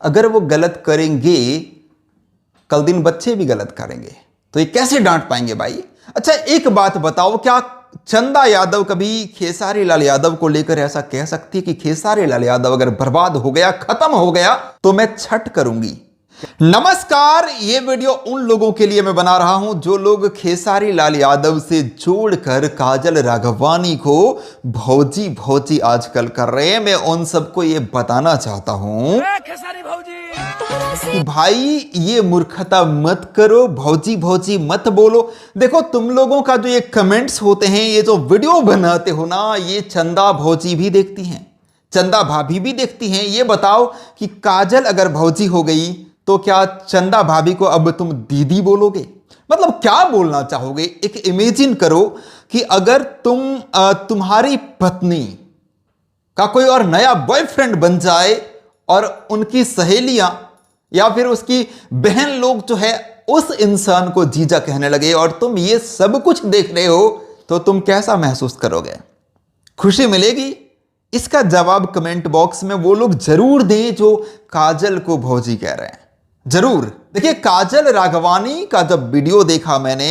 अगर वो गलत करेंगे, कल दिन बच्चे भी गलत करेंगे, तो ये कैसे डांट पाएंगे भाई? अच्छा एक बात बताओ, क्या चंदा यादव कभी खेसारी लाल यादव को लेकर ऐसा कह सकती है कि खेसारी लाल यादव अगर बर्बाद हो गया, खत्म हो गया, तो मैं छठ करूंगी? नमस्कार, ये वीडियो उन लोगों के लिए मैं बना रहा हूं जो लोग खेसारी लाल यादव से जोड़कर काजल राघवानी को भौजी भौजी आजकल कर रहे हैं। मैं उन सबको ये बताना चाहता हूं कि भाई ये मूर्खता मत करो, भौजी भौजी मत बोलो। देखो तुम लोगों का जो ये कमेंट्स होते हैं, ये जो वीडियो बनाते हो ना, ये चंदा भौजी भी देखती हैं, चंदा भाभी भी देखती हैं। ये बताओ कि काजल अगर भौजी हो गई तो क्या चंदा भाभी को अब तुम दीदी बोलोगे? मतलब क्या बोलना चाहोगे? एक इमेजिन करो कि अगर तुम्हारी पत्नी का कोई और नया बॉयफ्रेंड बन जाए और उनकी सहेलियां या फिर उसकी बहन लोग जो है उस इंसान को जीजा कहने लगे और तुम ये सब कुछ देख रहे हो, तो तुम कैसा महसूस करोगे? खुशी मिलेगी? इसका जवाब कमेंट बॉक्स में वो लोग जरूर दें जो काजल को भौजी कह रहे हैं। जरूर देखिए, काजल राघवानी का जब वीडियो देखा मैंने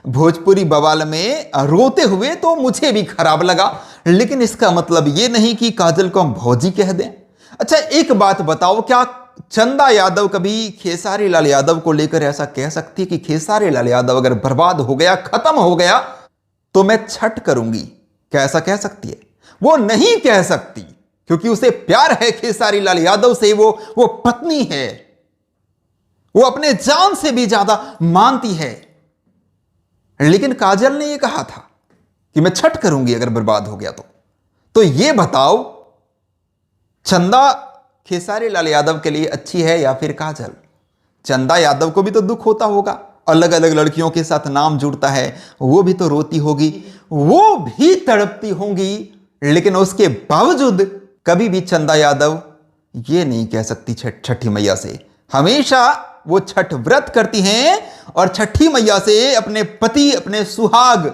भोजपुरी बवाल में रोते हुए, तो मुझे भी खराब लगा, लेकिन इसका मतलब ये नहीं कि काजल को हम भौजी कह दें। अच्छा एक बात बताओ, क्या चंदा यादव कभी खेसारी लाल यादव को लेकर ऐसा कह सकती है कि खेसारी लाल यादव अगर बर्बाद हो गया, खत्म हो गया, तो मैं छठ करूंगी? क्या ऐसा कह सकती है? वो नहीं कह सकती, क्योंकि उसे प्यार है खेसारी लाल यादव से। वो पत्नी है, वो अपने जान से भी ज्यादा मानती है। लेकिन काजल ने ये कहा था कि मैं छठ करूंगी अगर बर्बाद हो गया तो ये बताओ, चंदा खेसारी लाल यादव के लिए अच्छी है या फिर काजल? चंदा यादव को भी तो दुख होता होगा, अलग अलग लड़कियों के साथ नाम जुड़ता है, वो भी तो रोती होगी, वो भी तड़पती होंगी, लेकिन उसके बावजूद कभी भी चंदा यादव ये नहीं कह सकती छठी मैया से। हमेशा वो छठ व्रत करती हैं और छठी मैया से अपने पति, अपने सुहाग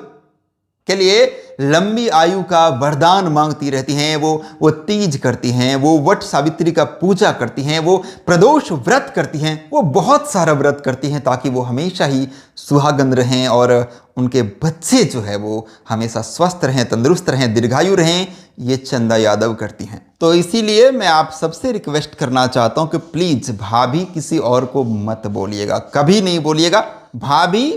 के लिए लंबी आयु का वरदान मांगती रहती हैं। वो तीज करती हैं, वो वट सावित्री का पूजा करती हैं, वो प्रदोष व्रत करती हैं, वो बहुत सारा व्रत करती हैं ताकि वो हमेशा ही सुहागन रहें और उनके बच्चे जो है वो हमेशा स्वस्थ रहें, तंदुरुस्त रहें, दीर्घायु रहें। ये चंदा यादव करती हैं। तो इसीलिए मैं आप सबसे रिक्वेस्ट करना चाहता हूं कि प्लीज भाभी किसी और को मत बोलिएगा, कभी नहीं बोलिएगा। भाभी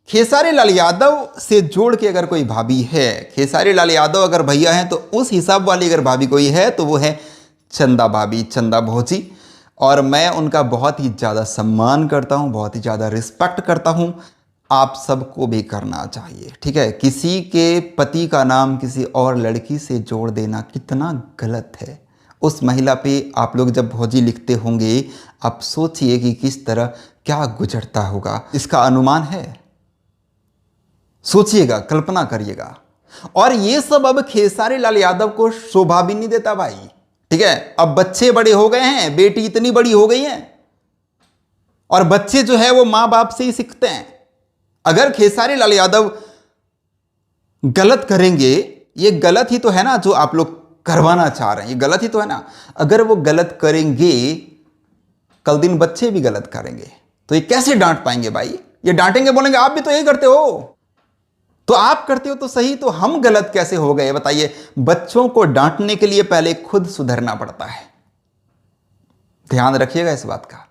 खेसारी लाल यादव से जोड़ के अगर कोई भाभी है, खेसारी लाल यादव अगर भैया हैं, तो उस हिसाब वाली अगर भाभी कोई है तो वो है चंदा भाभी, चंदा भौजी। और मैं उनका बहुत ही ज़्यादा सम्मान करता हूँ, बहुत ही ज़्यादा रिस्पेक्ट करता हूँ। आप सबको भी करना चाहिए, ठीक है? किसी के पति का नाम किसी और लड़की से जोड़ देना कितना गलत है। उस महिला पे आप लोग जब भौजी लिखते होंगे, आप सोचिए कि किस तरह क्या गुजरता होगा, इसका अनुमान है? सोचिएगा, कल्पना करिएगा। और ये सब अब खेसारी लाल यादव को शोभा भी नहीं देता भाई, ठीक है? अब बच्चे बड़े हो गए हैं, बेटी इतनी बड़ी हो गई है, और बच्चे जो है वो मां बाप से ही सीखते हैं। अगर खेसारी लाल यादव गलत करेंगे, ये गलत ही तो है ना जो आप लोग करवाना चाह रहे हैं, ये गलत ही तो है ना। अगर वो गलत करेंगे, कल दिन बच्चे भी गलत करेंगे, तो ये कैसे डांट पाएंगे भाई? ये डांटेंगे, बोलेंगे आप भी तो यही करते हो, तो आप करते हो तो सही, तो हम गलत कैसे हो गए बताइए? बच्चों को डांटने के लिए पहले खुद सुधरना पड़ता है, ध्यान रखिएगा इस बात का।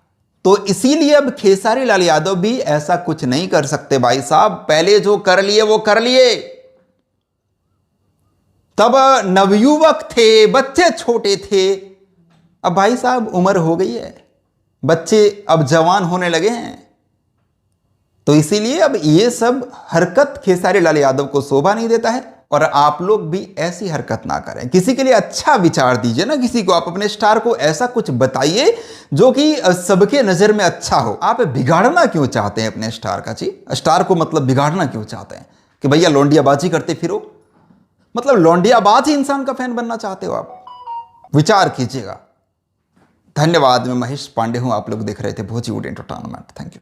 तो इसीलिए अब खेसारी लाल यादव भी ऐसा कुछ नहीं कर सकते भाई साहब। पहले जो कर लिए वो कर लिए, तब नवयुवक थे, बच्चे छोटे थे। अब भाई साहब उम्र हो गई है, बच्चे अब जवान होने लगे हैं, तो इसीलिए अब ये सब हरकत खेसारी लाल यादव को शोभा नहीं देता है। और आप लोग भी ऐसी हरकत ना करें, किसी के लिए अच्छा विचार दीजिए ना, किसी को आप अपने स्टार को ऐसा कुछ बताइए जो कि सबके नजर में अच्छा हो। आप बिगाड़ना क्यों चाहते हैं अपने स्टार का? जी, स्टार को मतलब बिगाड़ना क्यों चाहते हैं कि भैया लौंडियाबाजी करते फिरो? मतलब लौंडियाबाज ही इंसान का फैन बनना चाहते हो आप? विचार कीजिएगा। धन्यवाद। मैं महेश पांडे हूं, आप लोग देख रहे थे भोजीवुड एंटरटेनमेंट। Thank you.